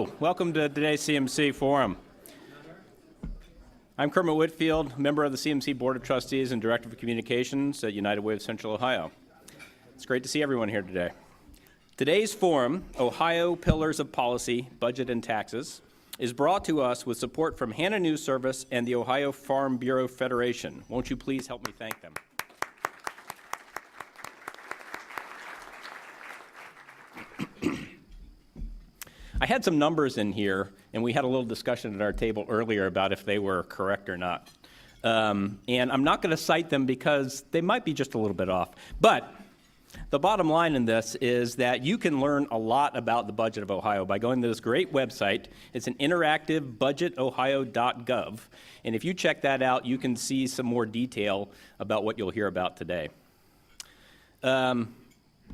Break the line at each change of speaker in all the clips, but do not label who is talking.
Hello, welcome to today's CMC Forum. I'm Kermit Whitfield, member of the CMC Board of Trustees and Director of Communications at United Way of Central Ohio. It's great to see everyone here today. Today's forum, Ohio Pillars of Policy, Budget and Taxes, is brought to us with support from Hannah News Service and the Ohio Farm Bureau Federation. Won't you please help me thank them? I had some numbers in here, and we had a little discussion at our table earlier about if they were correct or not. And I'm not going to cite them because they might be just a little bit off. But the bottom line in this is that you can learn a lot about the budget of Ohio by going to this great website. It's an interactive budgetohio.gov. And if you check that out, you can see some more detail about what you'll hear about today. Beyond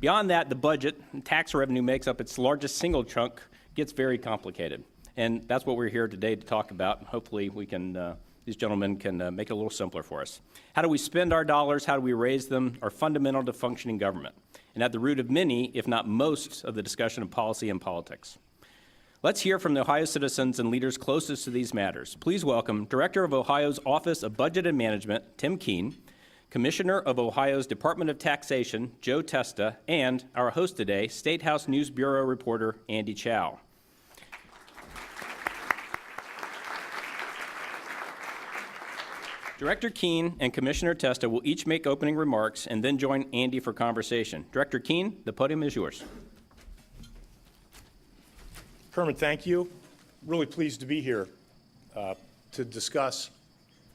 that, the budget, tax revenue makes up its largest single chunk, gets very complicated. And that's what we're here today to talk about. Hopefully we can, these gentlemen can make it a little simpler for us. How do we spend our dollars? How do we raise them? Are fundamental to functioning government, and at the root of many, if not most, of the discussion of policy and politics. Let's hear from the Ohio citizens and leaders closest to these matters. Please welcome Director of Ohio's Office of Budget and Management, Tim Keene, Commissioner of Ohio's Department of Taxation, Joe Testa, and our host today, State House News Bureau reporter, Andy Chow. Director Keene and Commissioner Testa will each make opening remarks and then join Andy for conversation. Director Keene, the podium is yours.
Kermit, thank you. Really pleased to be here to discuss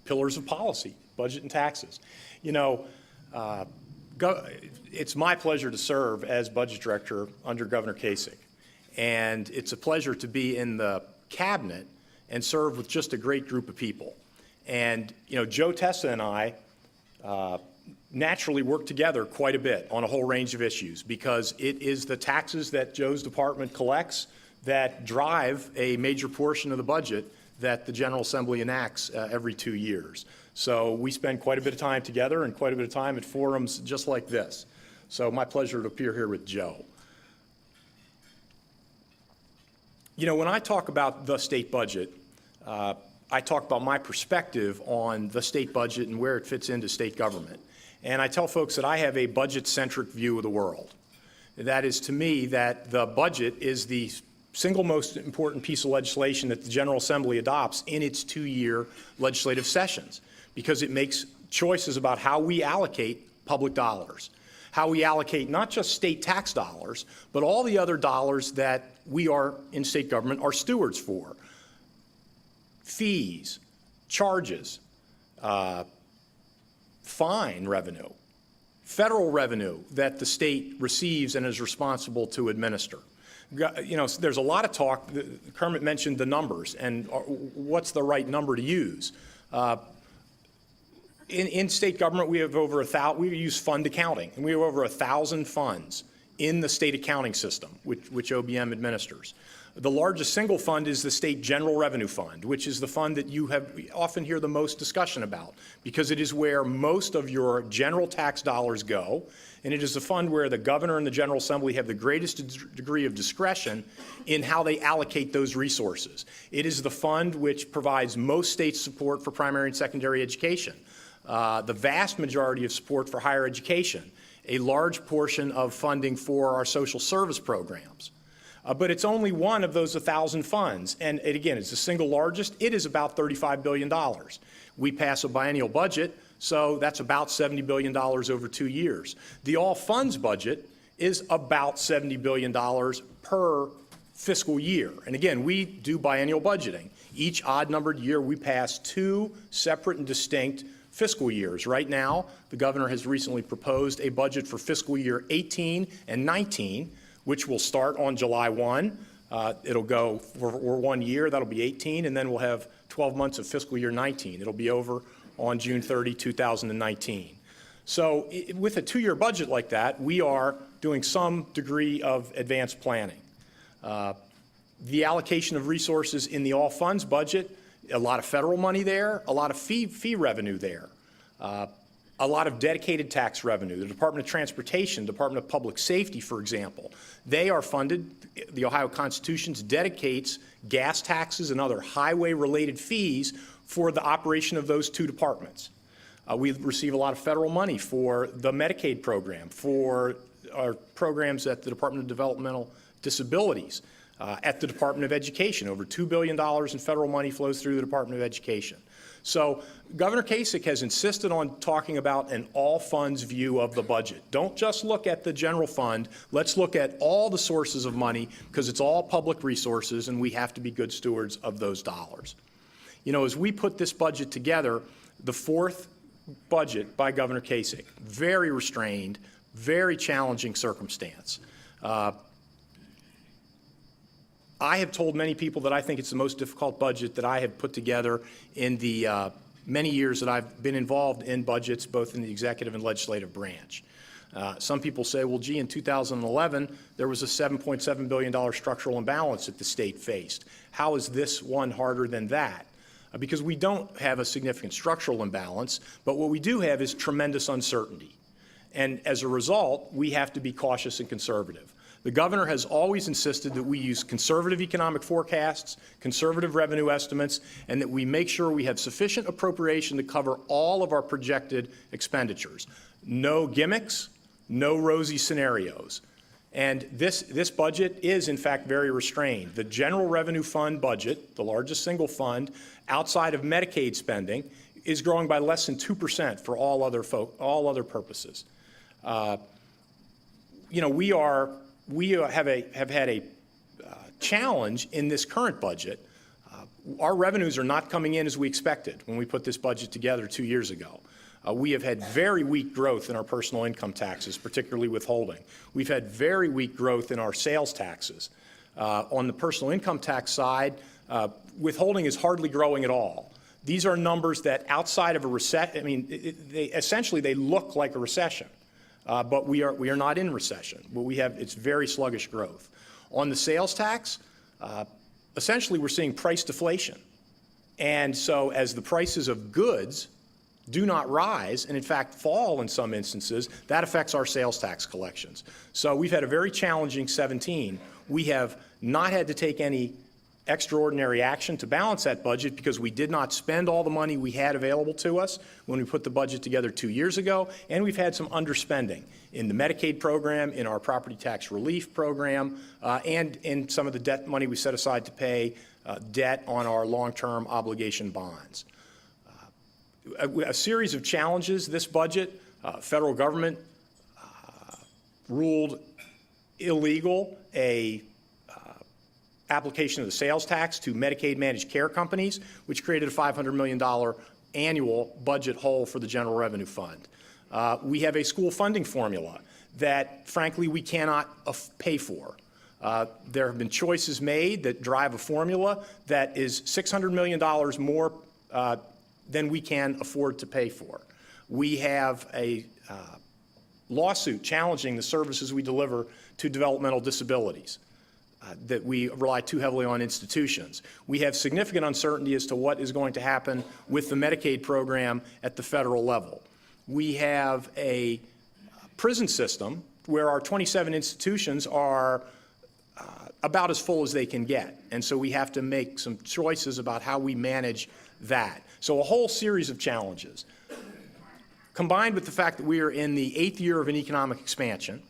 pillars of policy, budget and taxes. You know, it's my pleasure to serve as budget director under Governor Kasich. And it's a pleasure to be in the cabinet and serve with just a great group of people. And, you know, Joe Testa and I naturally work together quite a bit on a whole range of issues because it is the taxes that Joe's department collects that drive a major portion of the budget that the General Assembly enacts every 2 years. So we spend quite a bit of time together and quite a bit of time at forums just like this. So my pleasure to appear here with Joe. You know, when I talk about the state budget, I talk about my perspective on the state budget and where it fits into state government. And I tell folks that I have a budget-centric view of the world. That is, to me, that the budget is the single most important piece of legislation that the General Assembly adopts in its 2-year legislative sessions, because it makes choices about how we allocate public dollars, how we allocate not just state tax dollars, but all the other dollars that we are in state government are stewards for. Fees, charges, fine revenue, federal revenue that the state receives and is responsible to administer. You know, there's a lot of talk. Kermit mentioned the numbers and what's the right number to use. In state government, we have over 1,000. We use fund accounting, and we have over 1,000 funds in the state accounting system, which OBM administers. The largest single fund is the State General Revenue Fund, which is the fund that you often hear the most discussion about, because it is where most of your general tax dollars go, and it is the fund where the governor and the General Assembly have the greatest degree of discretion in how they allocate those resources. It is the fund which provides most states' support for primary and secondary education, the vast majority of support for higher education, a large portion of funding for our social service programs. But it's only one of those 1,000 funds. And again, it's the single largest. It is about $35 billion. We pass a biennial budget, so that's about $70 billion over 2 years. The all funds budget is about $70 billion per fiscal year. And again, we do biennial budgeting. Each odd numbered year, we pass 2 separate and distinct fiscal years. Right now, the governor has recently proposed a budget for fiscal year 18 and 19, which will start on July 1. It'll go for 1 year, that'll be 18, and then we'll have 12 months of fiscal year 19. It'll be over on June 30, 2019. So with a 2-year budget like that, we are doing some degree of advanced planning. The allocation of resources in the all funds budget, a lot of federal money there, a lot of fee revenue there. a lot of dedicated tax revenue. The Department of Transportation, Department of Public Safety, for example, they are funded. The Ohio Constitution dedicates gas taxes and other highway-related fees for the operation of those two departments. We receive a lot of federal money for the Medicaid program, for our programs at the Department of Developmental Disabilities, at the Department of Education. Over $2 billion in federal money flows through the Department of Education. So Governor Kasich has insisted on talking about an all-funds view of the budget. Don't just look at the general fund. Let's look at all the sources of money, because it's all public resources, and we have to be good stewards of those dollars. You know, as we put this budget together, the fourth budget by Governor Kasich, very restrained, very challenging circumstance. I have told many people that I think it's the most difficult budget that I have put together in the many years that I've been involved in budgets, both in the executive and legislative branch. Some people say, well, gee, in 2011, there was a $7.7 billion structural imbalance that the state faced. How is this one harder than that? Because we don't have a significant structural imbalance, but what we do have is tremendous uncertainty. And as a result, we have to be cautious and conservative. The governor has always insisted that we use conservative economic forecasts, conservative revenue estimates, and that we make sure we have sufficient appropriation to cover all of our projected expenditures. No gimmicks, no rosy scenarios. And this budget is, in fact, very restrained. The general revenue fund budget, the largest single fund, outside of Medicaid spending, is growing by less than 2% for all other purposes. You know, we have had a challenge in this current budget. Our revenues are not coming in as we expected when we put this budget together 2 years ago. We have had very weak growth in our personal income taxes, particularly withholding. We've had very weak growth in our sales taxes. On the personal income tax side, withholding is hardly growing at all. These are numbers that outside of a recession, I mean, essentially they look like a recession. But we are not in recession. What we have, it's very sluggish growth. On the sales tax, essentially we're seeing price deflation. And so as the prices of goods do not rise, and in fact fall in some instances, that affects our sales tax collections. So we've had a very challenging 17. We have not had to take any extraordinary action to balance that budget because we did not spend all the money we had available to us when we put the budget together 2 years ago, and we've had some underspending in the Medicaid program, in our property tax relief program, and in some of the debt money we set aside to pay debt on our long-term obligation bonds. A series of challenges. This budget, federal government ruled illegal a application of the sales tax to Medicaid managed care companies, which created a $500 million annual budget hole for the general revenue fund. We have a school funding formula that, frankly, we cannot pay for. There have been choices made that drive a formula that is $600 million more than we can afford to pay for. We have a lawsuit challenging the services we deliver to developmental disabilities. That we rely too heavily on institutions. We have significant uncertainty as to what is going to happen with the Medicaid program at the federal level. We have a prison system where our 27 institutions are about as full as they can get. And so we have to make some choices about how we manage that. So a whole series of challenges. Combined with the fact that we are in the 8th year of an economic expansion,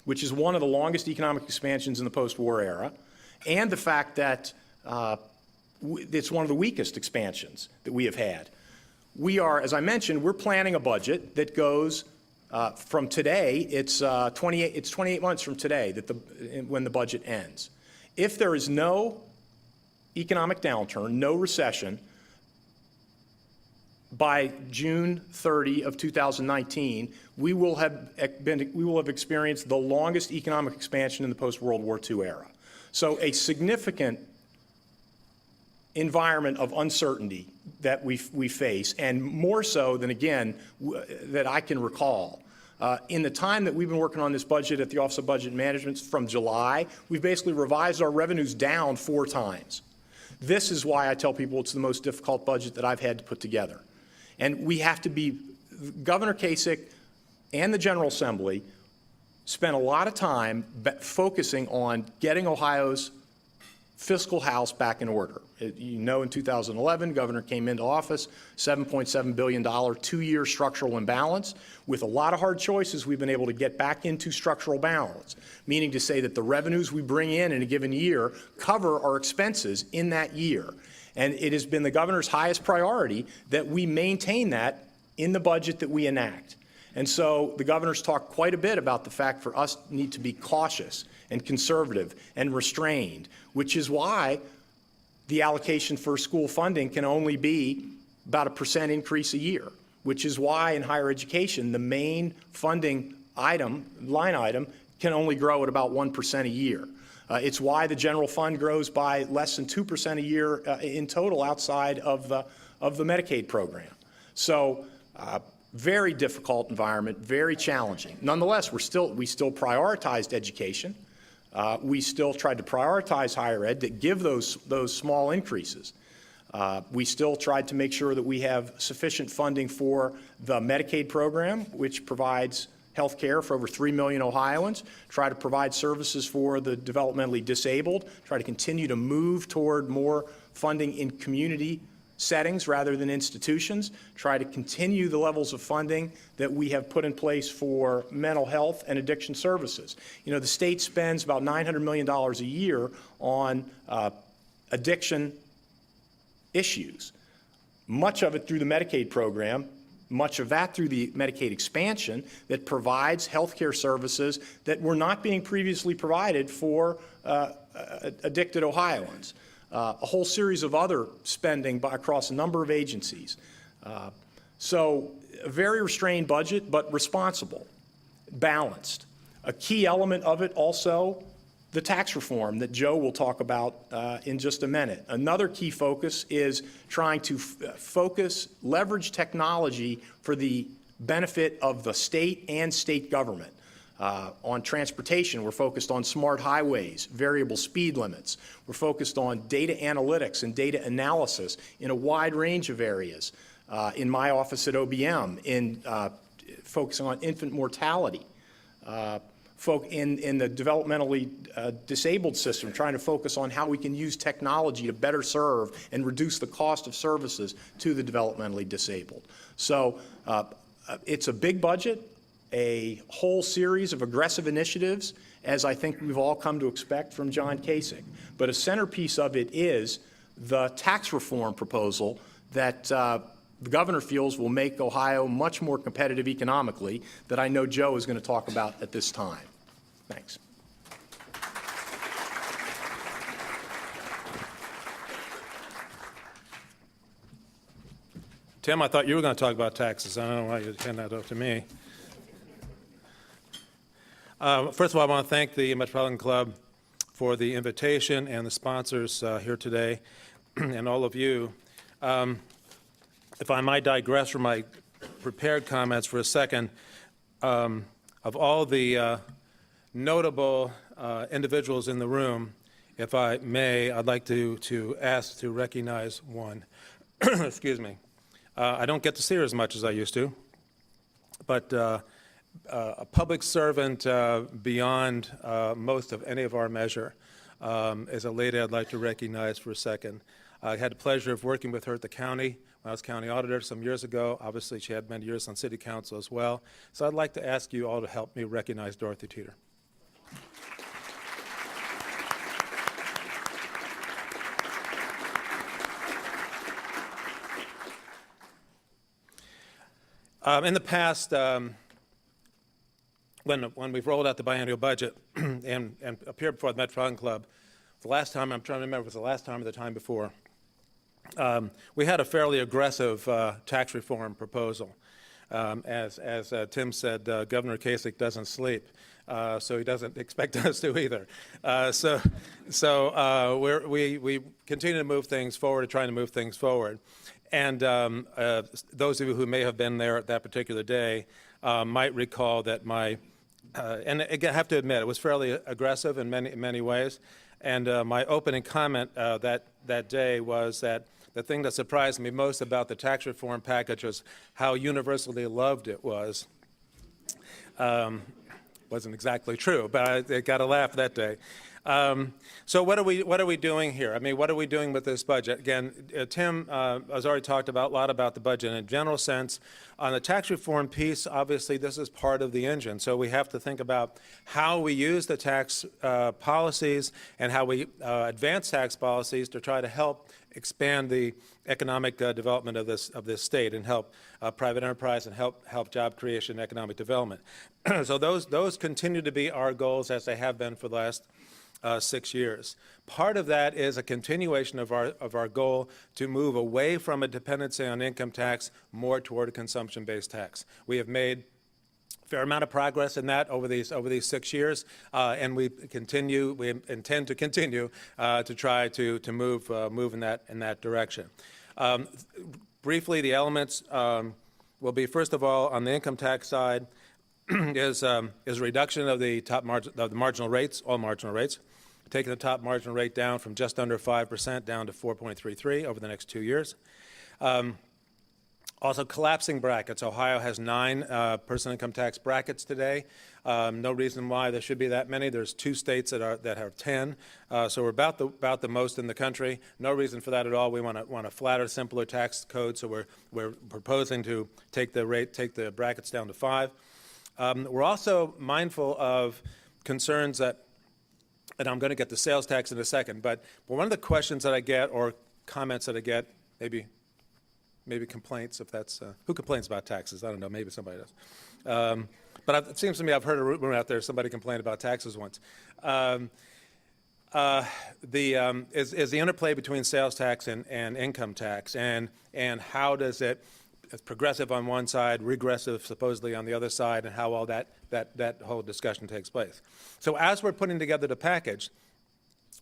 which is one of the longest economic expansions in the post-war era, and the fact that it's one of the weakest expansions that we have had. We are, as I mentioned, we're planning a budget that goes from today, it's 28 months from today when the budget ends. If there is no economic downturn, no recession, by June 30 of 2019, we will have experienced the longest economic expansion in the post-World War II era. So a significant environment of uncertainty that we face, and more so than, again, that I can recall. In the time that we've been working on this budget at the Office of Budget Management from July, we've basically revised our revenues down 4 times. This is why I tell people it's the most difficult budget that I've had to put together. And we have to be Governor Kasich and the General Assembly spent a lot of time focusing on getting Ohio's fiscal house back in order. You know, in 2011, Governor came into office, $7.7 billion, 2-year structural imbalance. With a lot of hard choices, we've been able to get back into structural balance, meaning to say that the revenues we bring in a given year cover our expenses in that year. And it has been the governor's highest priority that we maintain that in the budget that we enact. And so the governor's talked quite a bit about the fact for us need to be cautious and conservative and restrained, which is why the allocation for school funding can only be about a % increase a year, which is why in higher education, the main funding line item can only grow at about 1% a year. It's why the general fund grows by less than 2% a year in total outside of the Medicaid program. So very difficult environment, very challenging. Nonetheless, we still prioritized education. We still tried to prioritize higher ed that give those small increases. We still tried to make sure that we have sufficient funding for the Medicaid program, which provides health care for over 3 million Ohioans, try to provide services for the developmentally disabled, try to continue to move toward more funding in community settings rather than institutions, try to continue the levels of funding that we have put in place for mental health and addiction services. You know, the state spends about $900 million a year on addiction issues, much of it through the Medicaid program, much of that through the Medicaid expansion that provides health care services that were not being previously provided for addicted Ohioans. A whole series of other spending across a number of agencies. So a very restrained budget, but responsible, balanced. A key element of it also, the tax reform that Joe will talk about in just a minute. Another key focus is trying to leverage technology for the benefit of the state and state government. On transportation, we're focused on smart highways, variable speed limits. We're focused on data analytics and data analysis in a wide range of areas. In my office at OBM, in focusing on infant mortality. In the developmentally disabled system, trying to focus on how we can use technology to better serve and reduce the cost of services to the developmentally disabled. So it's a big budget, a whole series of aggressive initiatives, as I think we've all come to expect from John Kasich. But a centerpiece of it is the tax reform proposal that the governor feels will make Ohio much more competitive economically, that I know Joe is going to talk about at this time. Thanks.
Tim, I thought you were going to talk about taxes. I don't know why you hand that up to me. First of all, I want to thank the Metropolitan Club for the invitation and the sponsors here today, and all of you. If I might digress from my prepared comments for a second, of all the notable individuals in the room, if I may, I'd like to ask to recognize one. Excuse me. I don't get to see her as much as I used to, but a public servant beyond most of any of our measure is a lady I'd like to recognize for a second. I had the pleasure of working with her at the county when I was county auditor some years ago. Obviously, she had many years on city council as well. So I'd like to ask you all to help me recognize Dorothy Teeter. In the past, when we've rolled out the biennial budget and appeared before the Metropolitan Club, the last time, I'm trying to remember if it was the last time or the time before, we had a fairly aggressive tax reform proposal. As Tim said, Governor Kasich doesn't sleep, so he doesn't expect us to either. We continue to move things forward, trying to move things forward. And those of you who may have been there at that particular day might recall that and again, I have to admit, it was fairly aggressive in many ways. And my opening comment that day was that the thing that surprised me most about the tax reform package was how universally loved it was. Wasn't exactly true, but I got a laugh that day. So what are we doing here? I mean, what are we doing with this budget? Again, Tim has already talked a lot about the budget in a general sense. On the tax reform piece, obviously this is part of the engine. So we have to think about how we use the tax policies and how we advance tax policies to try to help expand the economic development of this state and help private enterprise and help job creation and economic development. So those continue to be our goals as they have been for the last 6 years. Part of that is a continuation of our goal to move away from a dependency on income tax more toward a consumption-based tax. We have made a fair amount of progress in that over these 6 years, and we intend to continue to try to move in that direction. Briefly, the elements will be, first of all, on the income tax side, is a reduction of the marginal rates, all marginal rates, taking the top marginal rate down from just under 5% down to 4.33 over the next 2 years. Also collapsing brackets. Ohio has 9 personal income tax brackets today. No reason why there should be that many. There's 2 states that have 10, so we're about the most in the country. No reason for that at all. We want a flatter, simpler tax code, so we're proposing to take the brackets down to 5. We're also mindful of concerns and I'm going to get to sales tax in a second, but one of the questions that I get or comments that I get, maybe complaints, if that's, who complains about taxes? I don't know, maybe somebody does. But it seems to me I've heard a rumor out there, somebody complained about taxes once. Is the interplay between sales tax and income tax, and how does it's progressive on one side, regressive supposedly on the other side, and how all that whole discussion takes place. So as we're putting together the package,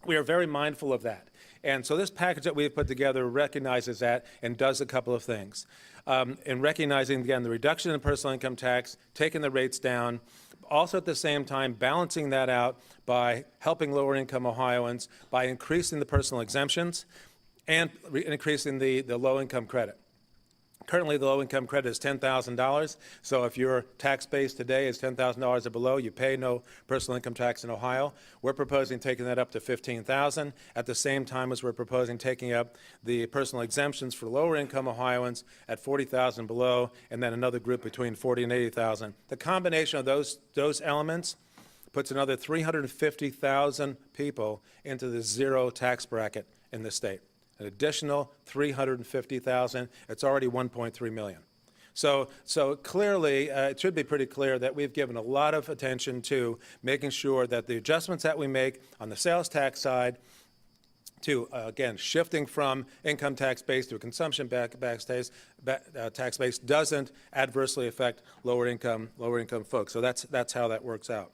we are very mindful of that. And so this package that we've put together recognizes that and does a couple of things. In recognizing, again, the reduction in personal income tax, taking the rates down, also at the same time balancing that out by helping lower income Ohioans, by increasing the personal exemptions and increasing the low income credit. Currently, the low-income credit is $10,000. So if your tax base today is $10,000 or below, you pay no personal income tax in Ohio. We're proposing taking that up to $15,000 at the same time as we're proposing taking up the personal exemptions for lower-income Ohioans at $40,000 below, and then another group between $40,000 and $80,000. The combination of those elements puts another 350,000 people into the zero tax bracket in the state. An additional 350,000. It's already 1.3 million. So clearly, it should be pretty clear that we've given a lot of attention to making sure that the adjustments that we make on the sales tax side to, again, shifting from income tax base to a consumption tax base doesn't adversely affect lower income folks. So that's how that works out.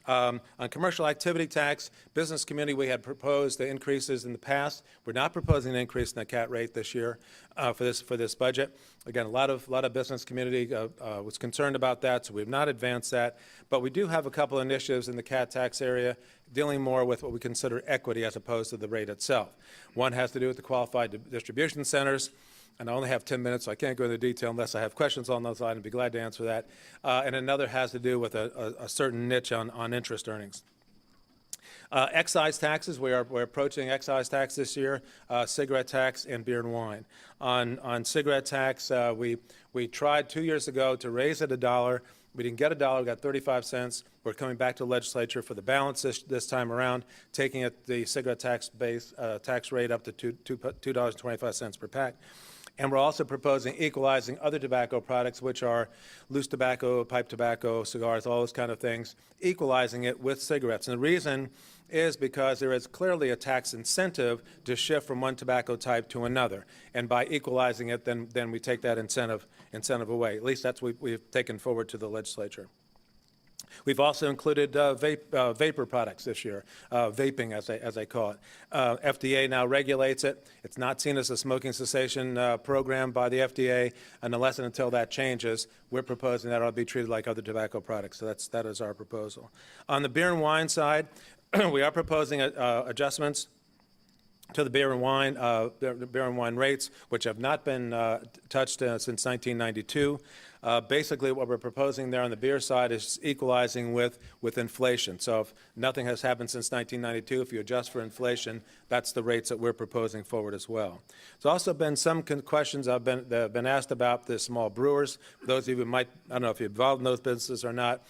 On commercial activity tax, business community, we had proposed the increases in the past. We're not proposing an increase in the CAT rate this year for this budget. Again, a lot of business community was concerned about that, so we've not advanced that. But we do have a couple initiatives in the CAT tax area dealing more with what we consider equity as opposed to the rate itself. One has to do with the qualified distribution centers. And I only have 10 minutes, so I can't go into detail unless I have questions on those items. I'd be glad to answer that. And another has to do with a certain niche on interest earnings. Excise taxes, we're approaching excise tax this year, cigarette tax and beer and wine. On cigarette tax, we tried 2 years ago to raise it $1. We didn't get $1, we got 35 cents. We're coming back to the legislature for the balance this time around, taking the cigarette tax rate up to $2.25 per pack. And we're also proposing equalizing other tobacco products, which are loose tobacco, pipe tobacco, cigars, all those kind of things, equalizing it with cigarettes. And the reason is because there is clearly a tax incentive to shift from one tobacco type to another. And by equalizing it, then we take that incentive away. At least that's what we've taken forward to the legislature. We've also included vapor products this year, vaping as I call it. FDA now regulates it. It's not seen as a smoking cessation program by the FDA, and unless and until that changes, we're proposing that it ought to be treated like other tobacco products. So that is our proposal. On the beer and wine side, We are proposing adjustments to the beer and wine rates, which have not been touched since 1992. Basically, what we're proposing there on the beer side is equalizing with inflation. So if nothing has happened since 1992, if you adjust for inflation, that's the rates that we're proposing forward as well. There's also been some questions that have been asked about the small brewers. For those of you who might, I don't know if you're involved in those businesses or not,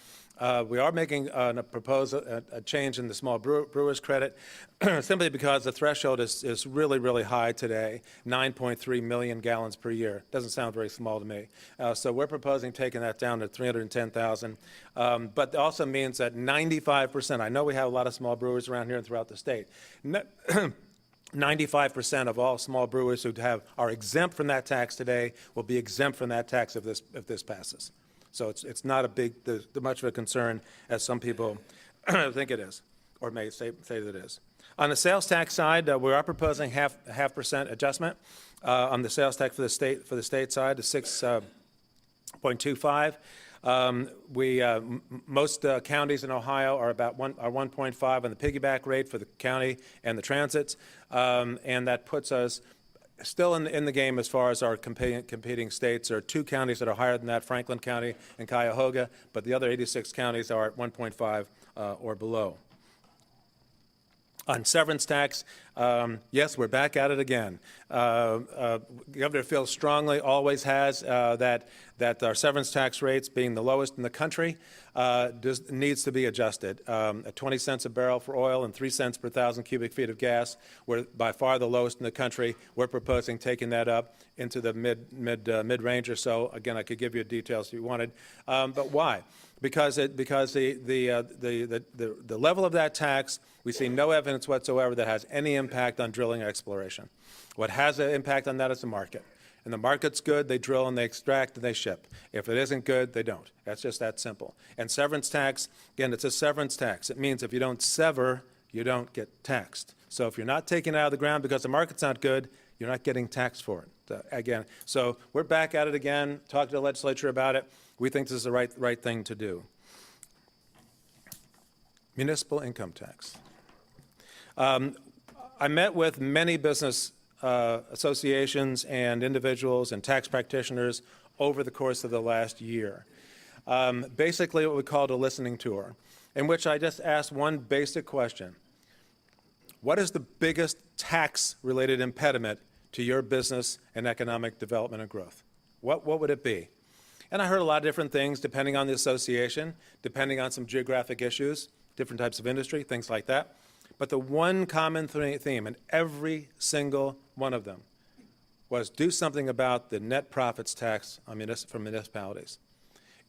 we are making a proposal, a change in the small brewers credit, simply because the threshold is really, really high today, 9.3 million gallons per year. Doesn't sound very small to me. So we're proposing taking that down to 310,000. But it also means that 95%, I know we have a lot of small brewers around here and throughout the state, 95% of all small brewers who are exempt from that tax today will be exempt from that tax if this passes. So it's not much of a concern as some people think it is, or may say that it is. On the sales tax side, we are proposing half percent adjustment on the sales tax for the state side to 6.25. Most counties in Ohio are about 1.5 on the piggyback rate for the county and the transits, and that puts us still in the game as far as our competing states. There are 2 counties that are higher than that, Franklin County and Cuyahoga, but the other 86 counties are at 1.5 or below. On severance tax, yes, we're back at it again. The governor feels strongly, always has, that our severance tax rates, being the lowest in the country, needs to be adjusted. At 20 cents a barrel for oil and 3 cents per 1,000 cubic feet of gas, we're by far the lowest in the country. We're proposing taking that up into the mid-range or so. Again, I could give you details if you wanted, but why? Because the level of that tax, we see no evidence whatsoever that has any impact on drilling or exploration. What has an impact on that is the market. And the market's good, they drill and they extract and they ship. If it isn't good, they don't. That's just that simple. And severance tax, again, it's a severance tax. It means if you don't sever, you don't get taxed. So if you're not taking it out of the ground because the market's not good, you're not getting taxed for it. Again, so we're back at it again, talk to the legislature about it. We think this is the right thing to do. Municipal income tax. I met with many business associations and individuals and tax practitioners over the course of the last year. Basically what we called a listening tour, in which I just asked one basic question. What is the biggest tax-related impediment to your business and economic development and growth? What would it be? And I heard a lot of different things depending on the association, depending on some geographic issues, different types of industry, things like that. But the one common theme in every single one of them was do something about the net profits tax on from municipalities.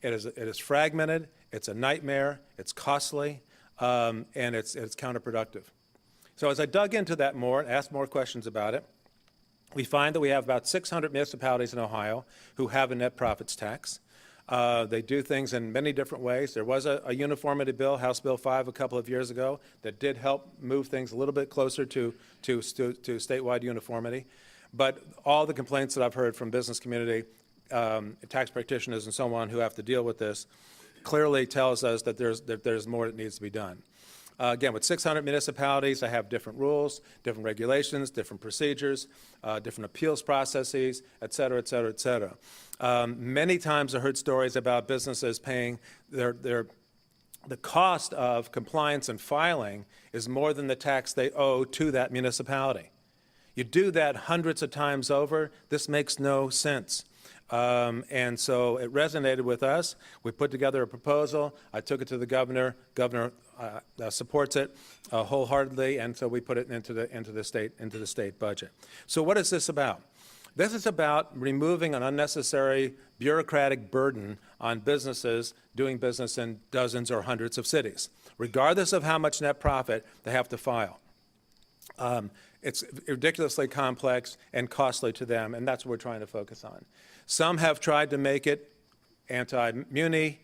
It is fragmented, it's a nightmare, it's costly, and it's counterproductive. So as I dug into that more and asked more questions about it, we find that we have about 600 municipalities in Ohio who have a net profits tax. They do things in many different ways. There was a uniformity bill, House Bill 5, a couple of years ago that did help move things a little bit closer to statewide uniformity. But all the complaints that I've heard from business community, tax practitioners and so on who have to deal with this clearly tells us that there's more that needs to be done. Again, with 600 municipalities, I have different rules, different regulations, different procedures, different appeals processes, et cetera, et cetera, et cetera. Many times I heard stories about businesses paying the cost of compliance and filing is more than the tax they owe to that municipality. You do that hundreds of times over, this makes no sense. And so it resonated with us. We put together a proposal. I took it to the governor. Governor supports it wholeheartedly, and so we put it into the state budget. So what is this about? This is about removing an unnecessary bureaucratic burden on businesses doing business in dozens or hundreds of cities, regardless of how much net profit they have to file. It's ridiculously complex and costly to them, and that's what we're trying to focus on. Some have tried to make it anti-muni,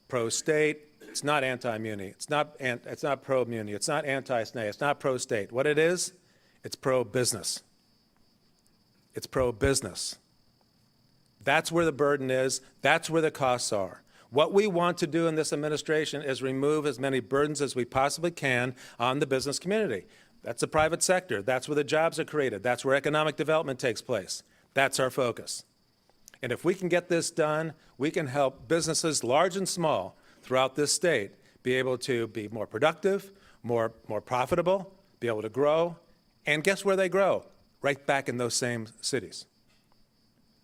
pro-state. It's not anti-muni. It's not pro-muni. It's not anti-SNAE. It's not pro-state. What it is, it's pro-business. It's pro-business. That's where the burden is. That's where the costs are. What we want to do in this administration is remove as many burdens as we possibly can on the business community. That's the private sector. That's where the jobs are created. That's where economic development takes place. That's our focus. And if we can get this done, we can help businesses, large and small, throughout this state be able to be more productive, more profitable, be able to grow. And guess where they grow? Right back in those same cities.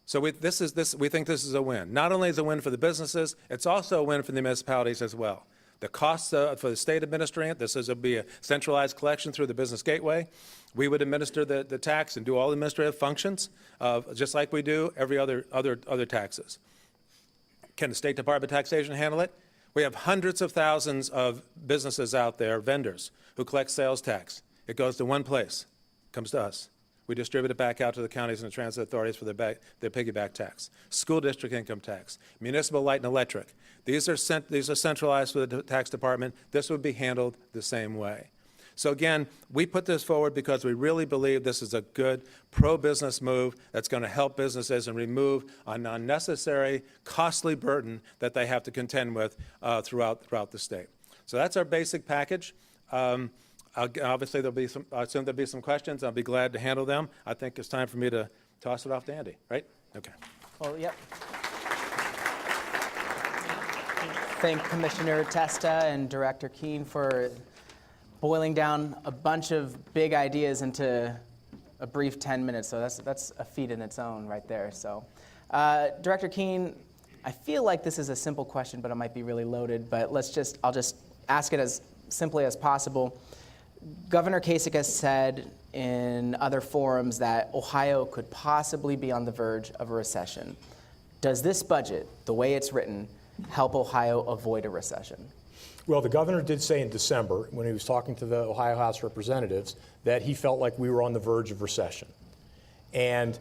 So we think this is a win. Not only is it a win for the businesses, it's also a win for the municipalities as well. The costs for the state administering it, would be a centralized collection through the business gateway. We would administer the tax and do all the administrative functions, just like we do every other taxes. Can the State Department of Taxation handle it? We have hundreds of thousands of businesses out there, vendors, who collect sales tax. It goes to one place, comes to us. We distribute it back out to the counties and the transit authorities for their piggyback tax, school district income tax, municipal light and electric. These are centralized for the tax department. This would be handled the same way. So again, we put this forward because we really believe this is a good pro-business move that's going to help businesses and remove an unnecessary, costly burden that they have to contend with throughout the state. So that's our basic package. Obviously, I assume there'll be some questions. I'll be glad to handle them. I think it's time for me to toss it off to Andy, right? Okay.
Well, yep. Thank Commissioner Testa and Director Keene for boiling down a bunch of big ideas into a brief 10 minutes. So that's a feat in its own right there. So, Director Keene, I feel like this is a simple question, but it might be really loaded. But I'll just ask it as simply as possible. Governor Kasich has said in other forums that Ohio could possibly be on the verge of a recession. Does this budget, the way it's written, help Ohio avoid a recession?
Well, the governor did say in December, when he was talking to the Ohio House of Representatives, that he felt like we were on the verge of recession. And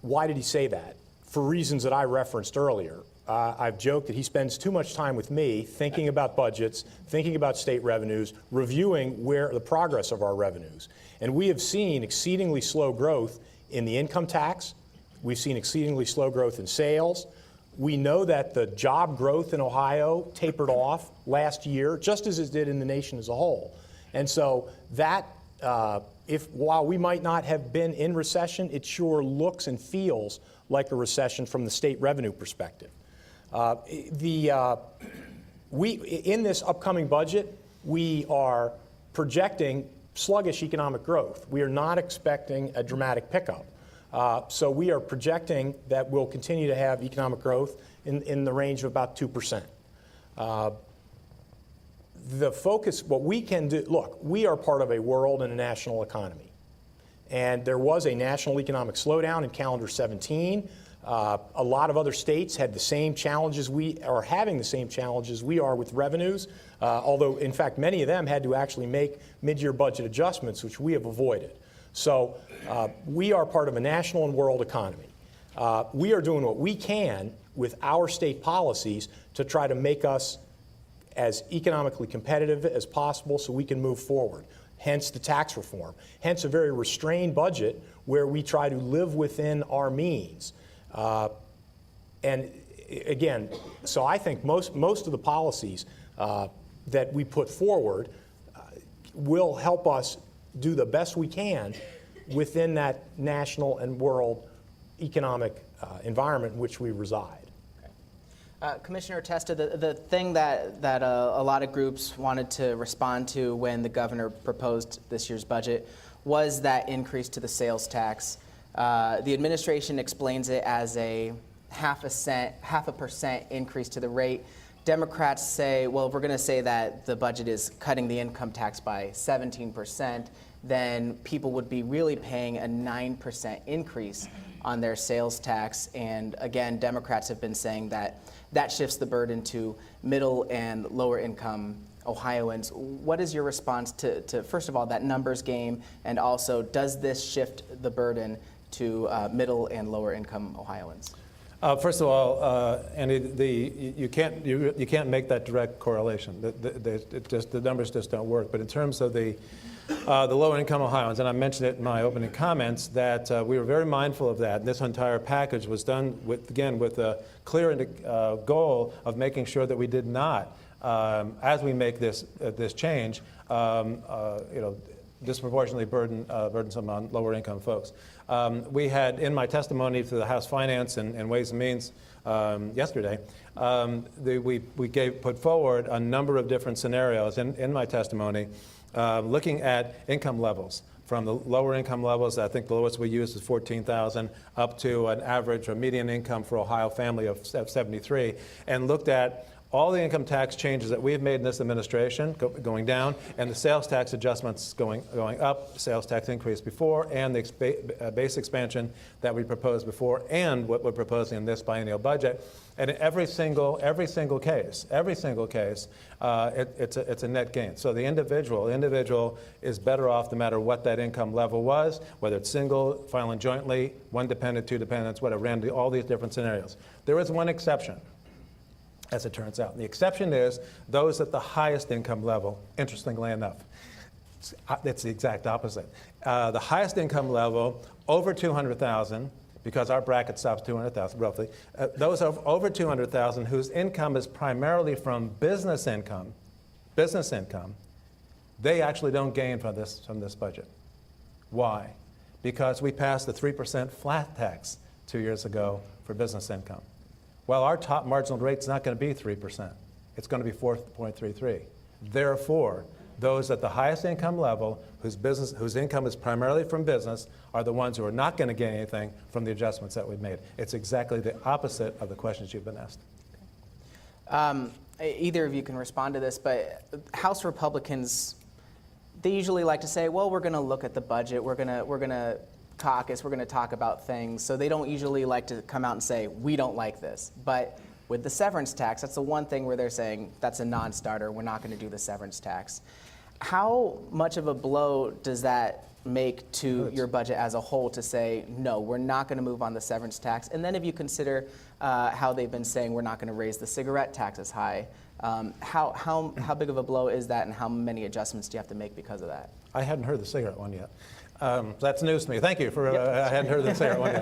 why did he say that? For reasons that I referenced earlier. I've joked that he spends too much time with me thinking about budgets, thinking about state revenues, reviewing where the progress of our revenues. And we have seen exceedingly slow growth in the income tax. We've seen exceedingly slow growth in sales. We know that the job growth in Ohio tapered off last year, just as it did in the nation as a whole. And so that, while we might not have been in recession, it sure looks and feels like a recession from the state revenue perspective. In this upcoming budget, we are projecting sluggish economic growth. We are not expecting a dramatic pickup. So we are projecting that we'll continue to have economic growth in the range of about 2%. The focus, what we can do, look, we are part of a world and a national economy. And there was a national economic slowdown in calendar 17. A lot of other states had the same challenges we are having the same challenges we are with revenues, although in fact many of them had to actually make mid-year budget adjustments, which we have avoided. So we are part of a national and world economy. We are doing what we can with our state policies to try to make us as economically competitive as possible so we can move forward. Hence the tax reform. Hence a very restrained budget where we try to live within our means. And again, so I think most of the policies that we put forward will help us do the best we can within that national and world economic environment in which we reside.
Commissioner Testa, the thing that a lot of groups wanted to respond to when the governor proposed this year's budget was that increase to the sales tax. The administration explains it as a half a percent increase to the rate. Democrats say, well, if we're going to say that the budget is cutting the income tax by 17%, then people would be really paying a 9% increase on their sales tax. And again, Democrats have been saying that that shifts the burden to middle and lower income Ohioans. What is your response to first of all, that numbers game, and also does this shift the burden to middle and lower income Ohioans?
First of all, Andy, you can't make that direct correlation. The numbers just don't work. But in terms of the low-income Ohioans, and I mentioned it in my opening comments, that we were very mindful of that. And this entire package was done with a clear goal of making sure that we did not, as we make this change, disproportionately burdensome on lower-income folks. We had, in my testimony to the House Finance and Ways and Means yesterday, we put forward a number of different scenarios in my testimony, looking at income levels, from the lower income levels. I think the lowest we used is $14,000, up to an average or median income for Ohio family of 73, and looked at all the income tax changes that we've made in this administration going down, and the sales tax adjustments going up, sales tax increase before, and the base expansion that we proposed before, and what we're proposing in this biennial budget. And in every single case, it's a net gain. So the individual is better off no matter what that income level was, whether it's single, filing jointly, one dependent, two dependents, whatever, ran all these different scenarios. There is one exception, as it turns out. And the exception is those at the highest income level, interestingly enough. It's the exact opposite. The highest income level, over $200,000, because our bracket stops $200,000 roughly, those over $200,000 whose income is primarily from business income, they actually don't gain from this budget. Why? Because we passed the 3% flat tax 2 years ago for business income. Well, our top marginal rate is not going to be 3%. It's going to be 4.33. Therefore, those at the highest income level, whose income is primarily from business, are the ones who are not going to gain anything from the adjustments that we've made. It's exactly the opposite of the questions you've been asked.
Either of you can respond to this, but House Republicans, they usually like to say, well, we're going to look at the budget, we're going to caucus, we're going to talk about things. So they don't usually like to come out and say, we don't like this. But with the severance tax, that's the one thing where they're saying that's a non-starter, we're not going to do the severance tax. How much of a blow does that make to your budget as a whole to say, no, we're not going to move on the severance tax? And then if you consider how they've been saying we're not going to raise the cigarette tax as high, how big of a blow is that, and how many adjustments do you have to make because of that?
I hadn't heard the cigarette one yet. That's news to me. Thank you for, I hadn't heard the cigarette one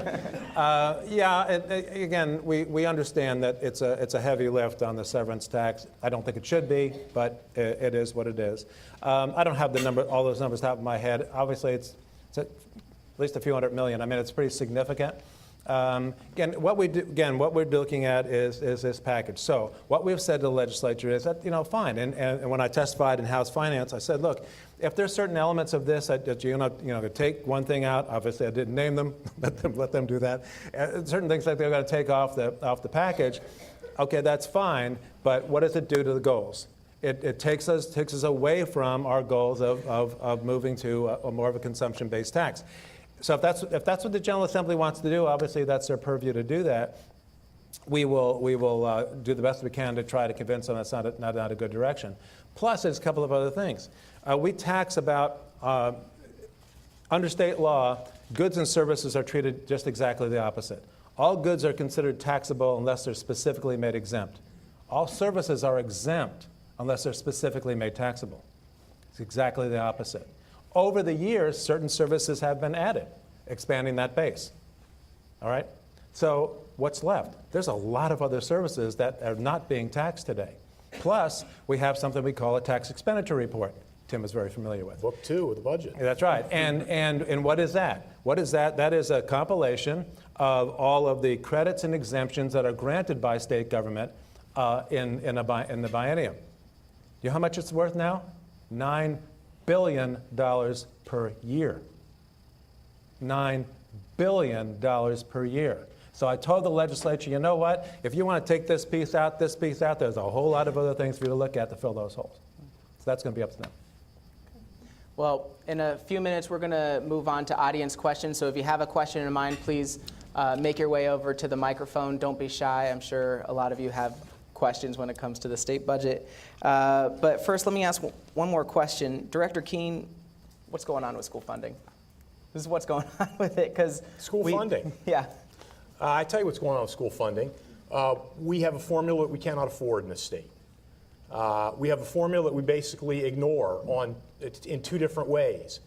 yet. Again, we understand that it's a heavy lift on the severance tax. I don't think it should be, but it is what it is. I don't have all those numbers top of my head. Obviously, it's at least a few $100 million. I mean, it's pretty significant. Again, what we're looking at is this package. So what we've said to the legislature is that, fine. And when I testified in House Finance, I said, look, if there's certain elements of this that you're going to take one thing out, obviously I didn't name them, let them do that. Certain things that they're going to take off the package, okay, that's fine. But what does it do to the goals? It takes us away from our goals of moving to a more of a consumption-based tax. So if that's what the General Assembly wants to do, obviously that's their purview to do that. We will do the best we can to try to convince them that's not a good direction. Plus, there's a couple of other things. We tax about, under state law, goods and services are treated just exactly the opposite. All goods are considered taxable unless they're specifically made exempt. All services are exempt unless they're specifically made taxable. It's exactly the opposite. Over the years, certain services have been added, expanding that base. All right? So what's left? There's a lot of other services that are not being taxed today. Plus, we have something we call a tax expenditure report. Tim is very familiar with.
Book 2 of the budget.
That's right. And what is that? What is that? That is a compilation of all of the credits and exemptions that are granted by state government in the biennium. You know how much it's worth now? $9 billion per year. $9 billion per year. So I told the legislature, you know what? If you want to take this piece out, there's a whole lot of other things for you to look at to fill those holes. So that's going to be up to them.
Well, in a few minutes, we're going to move on to audience questions. So if you have a question in mind, please make your way over to the microphone. Don't be shy. I'm sure a lot of you have questions when it comes to the state budget. But first, let me ask one more question. Director Keene, what's going on with school funding? This is what's going on with it, because
School funding?
Yeah.
I tell you what's going on with school funding. We have a formula that we cannot afford in this state. We have a formula that we basically ignore in two different ways.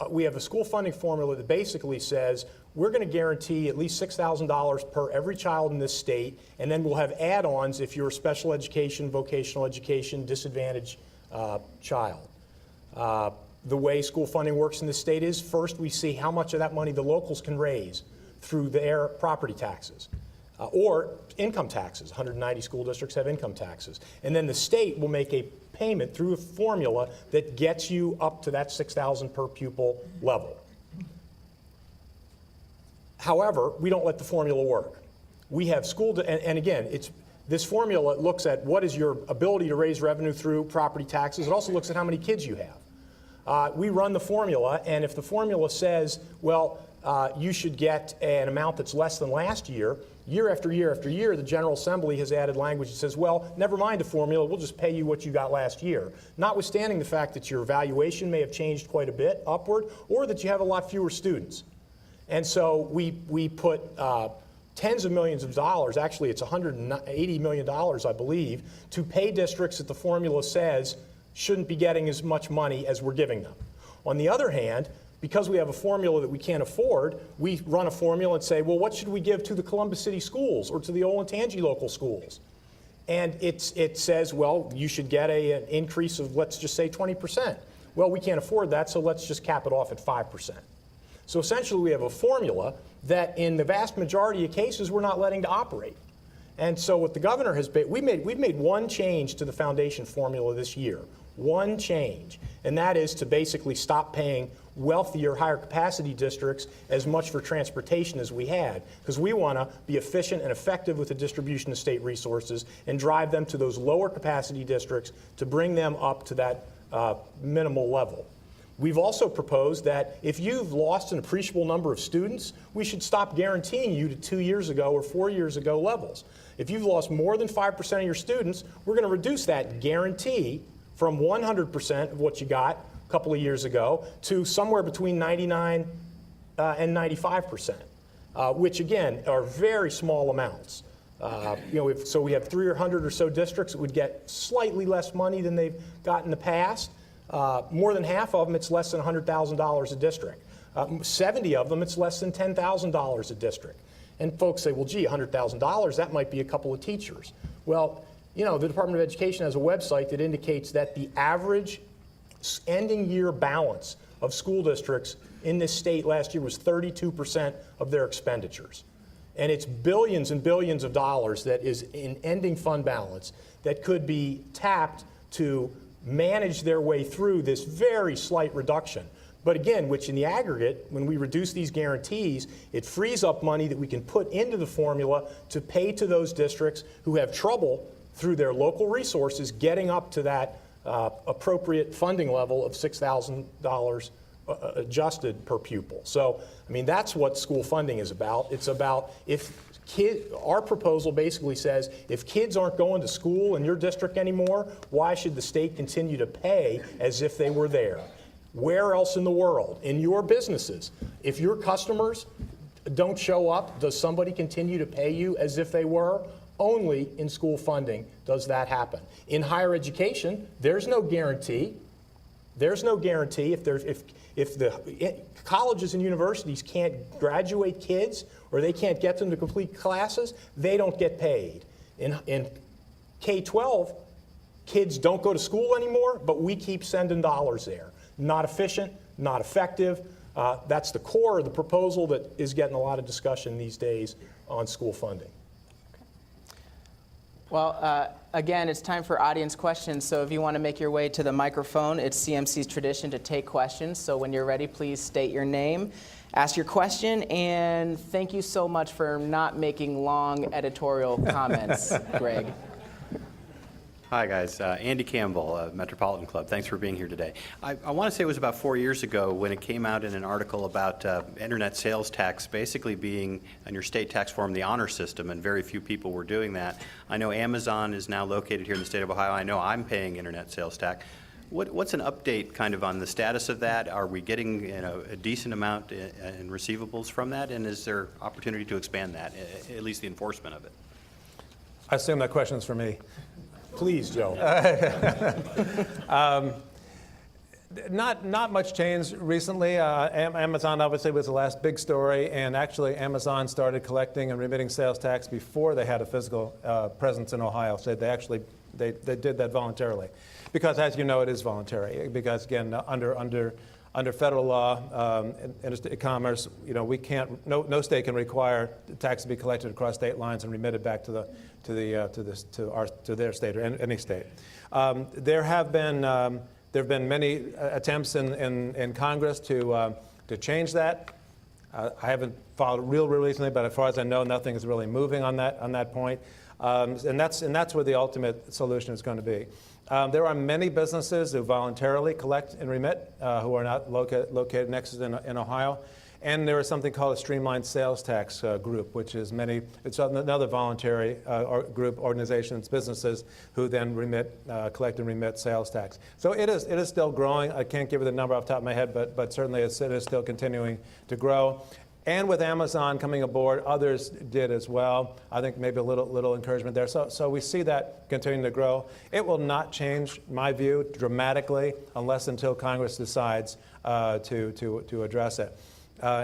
We have a school funding formula that basically says we're going to guarantee at least $6,000 per every child in this state, and then we'll have add-ons if you're a special education, vocational education, disadvantaged child. The way school funding works in this state is first we see how much of that money the locals can raise through their property taxes or income taxes. 190 school districts have income taxes. And then the state will make a payment through a formula that gets you up to that $6,000 per pupil level. However, we don't let the formula work. We have and again, this formula looks at what is your ability to raise revenue through property taxes. It also looks at how many kids you have. We run the formula, and if the formula says, well, you should get an amount that's less than last year, year after year after year, the General Assembly has added language that says, well, never mind the formula, we'll just pay you what you got last year. Notwithstanding the fact that your valuation may have changed quite a bit upward, or that you have a lot fewer students. And so we put tens of millions of dollars, actually it's $180 million, I believe, to pay districts that the formula says shouldn't be getting as much money as we're giving them. On the other hand, because we have a formula that we can't afford, we run a formula and say, well, what should we give to the Columbus City schools or to the Olentangy local schools? And it says, well, you should get an increase of, let's just say, 20%. Well, we can't afford that, so let's just cap it off at 5%. So essentially, we have a formula that in the vast majority of cases, we're not letting to operate. And so what the governor has been, we've made one change to the foundation formula this year. One change, and that is to basically stop paying wealthier, higher capacity districts as much for transportation as we had, because we want to be efficient and effective with the distribution of state resources and drive them to those lower capacity districts to bring them up to that minimal level. We've also proposed that if you've lost an appreciable number of students, we should stop guaranteeing you to 2 years ago or 4 years ago levels. If you've lost more than 5% of your students, we're going to reduce that guarantee from 100% of what you got a couple of years ago to somewhere between 99 and 95%, which again are very small amounts. So we have 300 or so districts that would get slightly less money than they've got in the past. More than half of them, it's less than $100,000 a district. 70 of them, it's less than $10,000 a district. And folks say, well, gee, $100,000, that might be a couple of teachers. Well, you know, the Department of Education has a website that indicates that the average ending year balance of school districts in this state last year was 32% of their expenditures. And it's billions and billions of dollars that is in ending fund balance that could be tapped to manage their way through this very slight reduction. But again, which in the aggregate, when we reduce these guarantees, it frees up money that we can put into the formula to pay to those districts who have trouble through their local resources getting up to that appropriate funding level of $6,000 adjusted per pupil. So, I mean, that's what school funding is about. It's about our proposal basically says if kids aren't going to school in your district anymore, why should the state continue to pay as if they were there? Where else in the world? In your businesses. If your customers don't show up, does somebody continue to pay you as if they were? Only in school funding does that happen. In higher education, there's no guarantee. There's no guarantee if the colleges and universities can't graduate kids or they can't get them to complete classes, they don't get paid. In K-12, kids don't go to school anymore, but we keep sending dollars there. Not efficient, not effective. That's the core of the proposal that is getting a lot of discussion these days on school funding.
Well, again, it's time for audience questions. So if you want to make your way to the microphone, it's CMC's tradition to take questions. So when you're ready, please state your name, ask your question, and thank you so much for not making long editorial comments, Greg.
Hi, guys. Andy Campbell, Metropolitan Club. Thanks for being here today. I want to say it was about 4 years ago when it came out in an article about internet sales tax basically being, on your state tax form, the honor system, and very few people were doing that. I know Amazon is now located here in the state of Ohio. I know I'm paying internet sales tax. What's an update kind of on the status of that? Are we getting a decent amount in receivables from that? And is there opportunity to expand that, at least the enforcement of it?
I assume that question's for me.
Please, Joe.
Not much change recently. Amazon obviously was the last big story, and actually Amazon started collecting and remitting sales tax before they had a physical presence in Ohio. So they did that voluntarily, because as you know, it is voluntary. Because again, under federal law, interstate commerce, we can't. No state can require tax to be collected across state lines and remitted back to their state or any state. There have been many attempts in Congress to change that. I haven't followed real recently, but as far as I know, nothing is really moving on that point. And that's where the ultimate solution is going to be. There are many businesses who voluntarily collect and remit who are not located nexus in Ohio. And there is something called a streamlined sales tax group, which is it's another voluntary group, organizations, businesses who then collect and remit sales tax. So it is still growing. I can't give you the number off the top of my head, but certainly it is still continuing to grow. And with Amazon coming aboard, others did as well. I think maybe a little encouragement there. So we see that continuing to grow. It will not change, my view, dramatically until Congress decides to address it.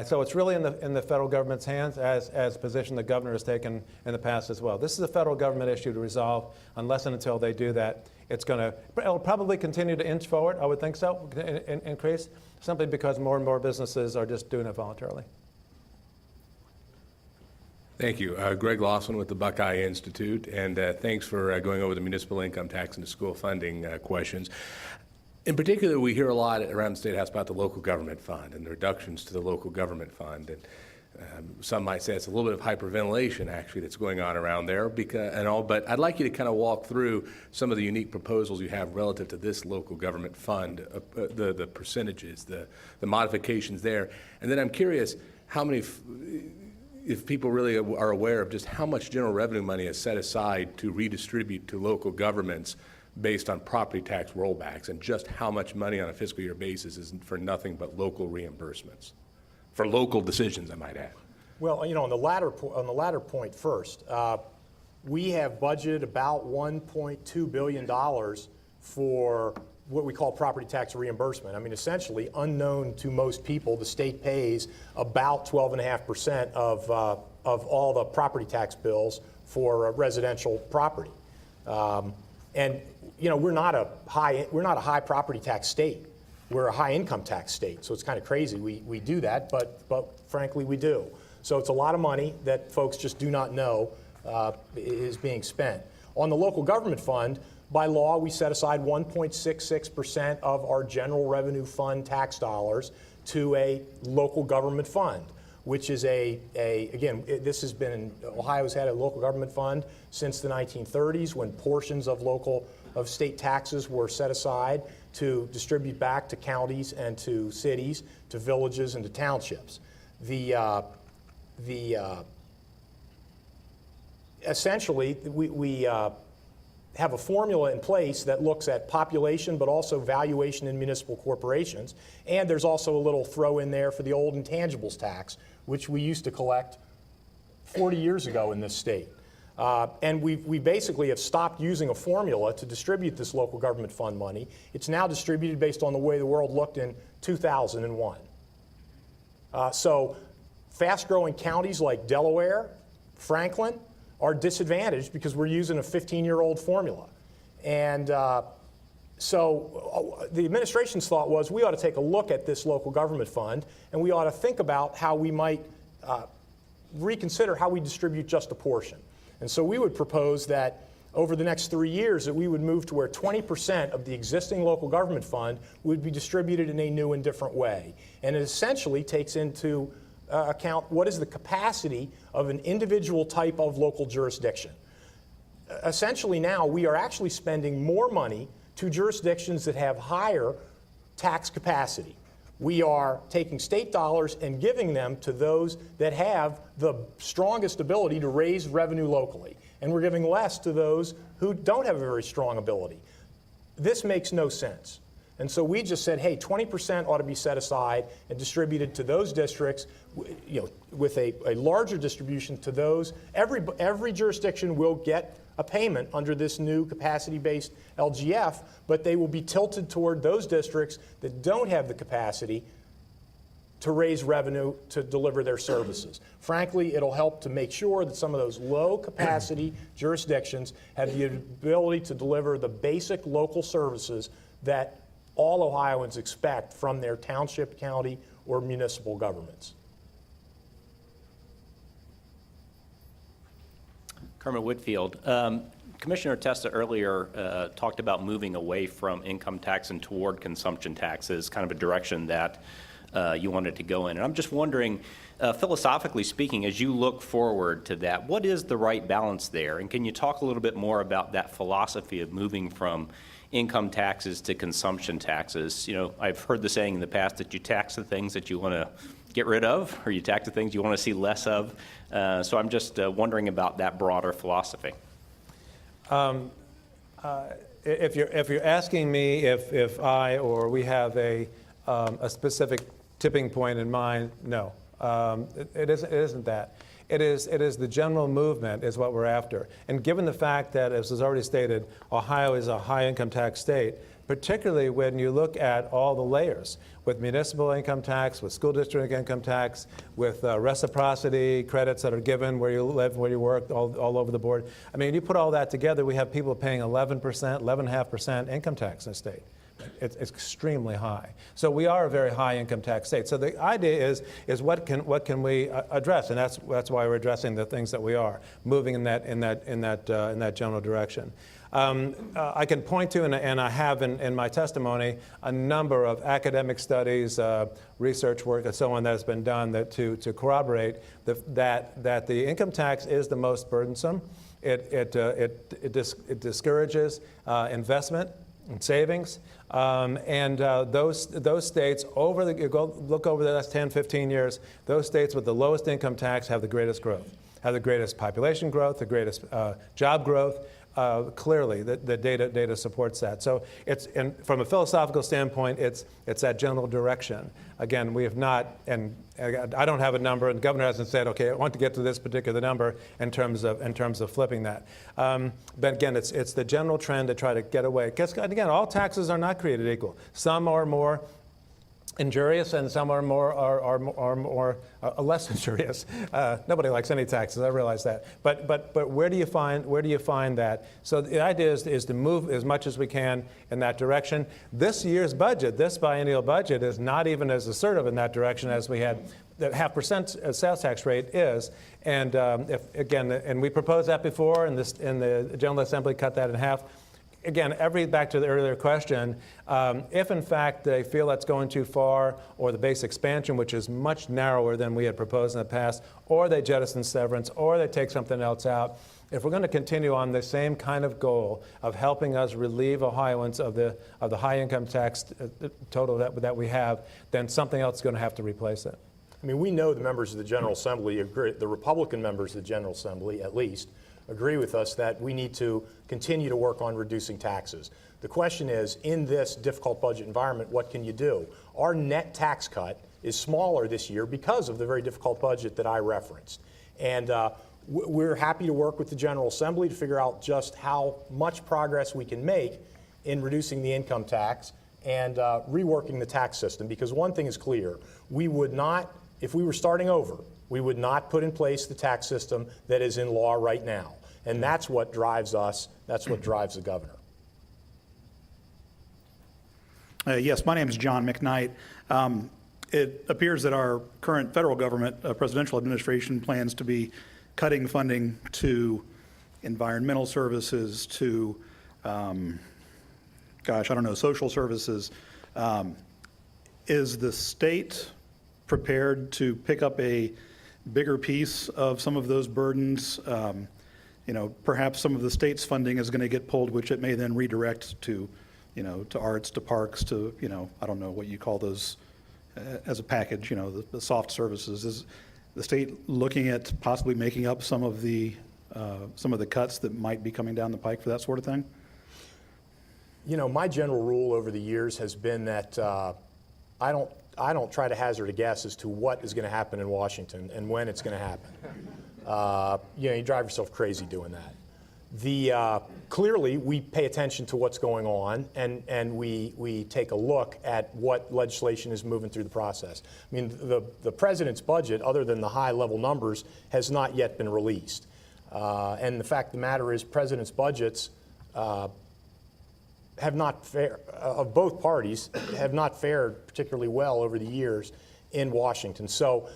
So it's really in the federal government's hands, as position the governor has taken in the past as well. This is a federal government issue to resolve. Unless and until they do that, it'll probably continue to inch forward, I would think so, increase, simply because more and more businesses are just doing it voluntarily.
Thank you. Greg Lawson with the Buckeye Institute, and thanks for going over the municipal income tax and the school funding questions. In particular, we hear a lot around the State House about the local government fund and the reductions to the local government fund. And some might say it's a little bit of hyperventilation, actually, that's going on around there. But I'd like you to kind of walk through some of the unique proposals you have relative to this local government fund, the percentages, the modifications there. And then I'm curious how many, if people really are aware of just how much general revenue money is set aside to redistribute to local governments based on property tax rollbacks, and just how much money on a fiscal year basis is for nothing but local reimbursements, for local decisions, I might add.
Well, on the latter point first, we have budgeted about $1.2 billion for what we call property tax reimbursement. I mean, essentially, unknown to most people, the state pays about 12.5% of all the property tax bills for residential property. And we're not a high property tax state. We're a high income tax state. So it's kind of crazy we do that, but frankly we do. So it's a lot of money that folks just do not know is being spent. On the local government fund, by law, we set aside 1.66% of our general revenue fund tax dollars to a local government fund, which is again, this has been, Ohio's had a local government fund since the 1930s, when portions of state taxes were set aside to distribute back to counties and to cities, to villages and to townships. Essentially, we have a formula in place that looks at population but also valuation in municipal corporations. And there's also a little throw in there for the old intangibles tax, which we used to collect 40 years ago in this state. And we basically have stopped using a formula to distribute this local government fund money. It's now distributed based on the way the world looked in 2001. So fast-growing counties like Delaware, Franklin, are disadvantaged because we're using a 15-year-old formula. And so the administration's thought was we ought to take a look at this local government fund, and we ought to think about how we might reconsider how we distribute just a portion. And so we would propose that over the next 3 years that we would move to where 20% of the existing local government fund would be distributed in a new and different way. And it essentially takes into account what is the capacity of an individual type of local jurisdiction. Essentially now we are actually spending more money to jurisdictions that have higher tax capacity. We are taking state dollars and giving them to those that have the strongest ability to raise revenue locally. And we're giving less to those who don't have a very strong ability. This makes no sense. And so we just said, hey, 20% ought to be set aside and distributed to those districts, with a larger distribution to those. Every jurisdiction will get a payment under this new capacity-based LGF, but they will be tilted toward those districts that don't have the capacity to raise revenue to deliver their services. Frankly, it'll help to make sure that some of those low-capacity jurisdictions have the ability to deliver the basic local services that all Ohioans expect from their township, county, or municipal governments.
Kermit Whitfield. Commissioner Testa earlier talked about moving away from income tax and toward consumption taxes, kind of a direction that you wanted to go in. And I'm just wondering, philosophically speaking, as you look forward to that, what is the right balance there? And can you talk a little bit more about that philosophy of moving from income taxes to consumption taxes? I've heard the saying in the past that you tax the things that you want to get rid of, or you tax the things you want to see less of. So I'm just wondering about that broader philosophy.
If you're asking me if I or we have a specific tipping point in mind, no. It isn't that. It is the general movement is what we're after. And given the fact that, as was already stated, Ohio is a high income tax state, particularly when you look at all the layers, with municipal income tax, with school district income tax, with reciprocity credits that are given where you live, where you work, all over the board. I mean, you put all that together, we have people paying 11%, 11.5% income tax in the state. It's extremely high. So we are a very high income tax state. So the idea is what can we address, and that's why we're addressing the things that we are moving in that general direction. I can point to, and I have in my testimony, a number of academic studies, research work, and so on that has been done to corroborate that the income tax is the most burdensome. It discourages investment and savings, and those states look over the last 10, 15 years. Those states with the lowest income tax have the greatest growth, have the greatest population growth, the greatest job growth. Clearly, the data supports that. So from a philosophical standpoint, it's that general direction. Again, we have not, and I don't have a number, and the governor hasn't said, okay, I want to get to this particular number in terms of flipping that. But again, it's the general trend to try to get away. Because again, all taxes are not created equal. Some are more injurious, and some are more less injurious. Nobody likes any taxes. I realize that. But where do you find that? So the idea is to move as much as we can in that direction. This year's budget, this biennial budget, is not even as assertive in that direction as we had. The 0.5% sales tax rate is, and and we proposed that before, and the General Assembly cut that in half. Again, back to the earlier question, if in fact they feel that's going too far, or the base expansion, which is much narrower than we had proposed in the past, or they jettison severance, or they take something else out, if we're going to continue on the same kind of goal of helping us relieve Ohioans of the high income tax total that we have, then something else is going to have to replace it.
I mean, we know the members of the General Assembly agree, the Republican members of the General Assembly at least, agree with us that we need to continue to work on reducing taxes. The question is, in this difficult budget environment, what can you do? Our net tax cut is smaller this year because of the very difficult budget that I referenced. And we're happy to work with the General Assembly to figure out just how much progress we can make in reducing the income tax and reworking the tax system. Because one thing is clear, we would not, if we were starting over, we would not put in place the tax system that is in law right now. And that's what drives us. That's what drives the governor.
Yes, my name is John McKnight. It appears that our current federal government, presidential administration, plans to be cutting funding to environmental services, to, social services. Is the state prepared to pick up a bigger piece of some of those burdens? Perhaps some of the state's funding is going to get pulled, which it may then redirect to, to arts, to parks, to, I don't know what you call those as a package, the soft services. Is the state looking at possibly making up some of the cuts that might be coming down the pike for that sort of thing?
I mean, we know the members of the General Assembly agree You know, my general rule over the years has been that I don't try to hazard a guess as to what is going to happen in Washington and when it's going to happen. You know, you drive yourself crazy doing that. Clearly, we pay attention to what's going on, and we take a look at what legislation is moving through the process. I mean, the president's budget, other than the high-level numbers, has not yet been released. And the fact of the matter is, president's budgets have not of both parties have not fared particularly well over the years in Washington. So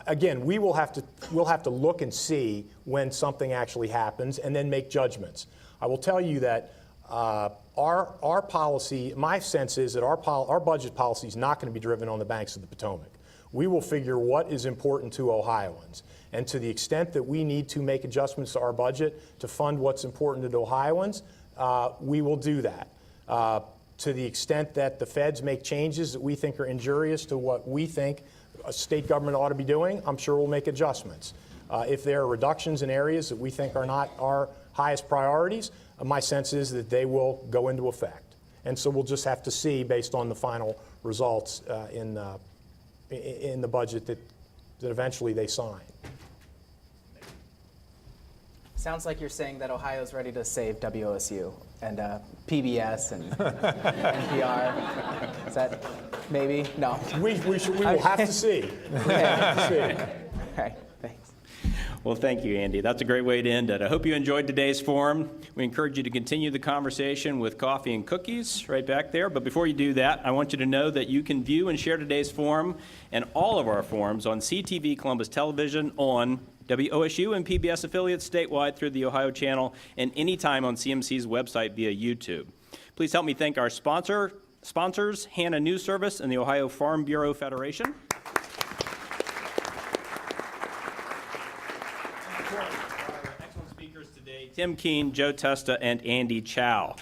again, we'll have to look and see when something actually happens and then make judgments. I will tell you that our policy, my sense is that our budget policy is not going to be driven on the banks of the Potomac. We will figure what is important to Ohioans. And to the extent that we need to make adjustments to our budget to fund what's important to Ohioans, we will do that. To the extent that the feds make changes that we think are injurious to what we think a state government ought to be doing, I'm sure we'll make adjustments. If there are reductions in areas that we think are not our highest priorities, my sense is that they will go into effect. And so we'll just have to see based on the final results in the budget that eventually they sign.
Sounds like you're saying that Ohio's ready to save WOSU and PBS and NPR. Is that maybe? No.
We will have to see. We will have to see.
All right, thanks.
Well, thank you, Andy. That's a great way to end it. I hope you enjoyed today's forum. We encourage you to continue the conversation with coffee and cookies right back there. But before you do that, I want you to know that you can view and share today's forum and all of our forums on CTV Columbus Television, on WOSU and PBS affiliates statewide through the Ohio channel, and anytime on CMC's website via YouTube. Please help me thank our sponsors, Hannah News Service and the Ohio Farm Bureau Federation. Excellent speakers today, Tim Keene, Joe Testa, and Andy Chow.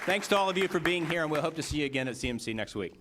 Thanks to all of you for being here, and we'll hope to see you again at CMC next week.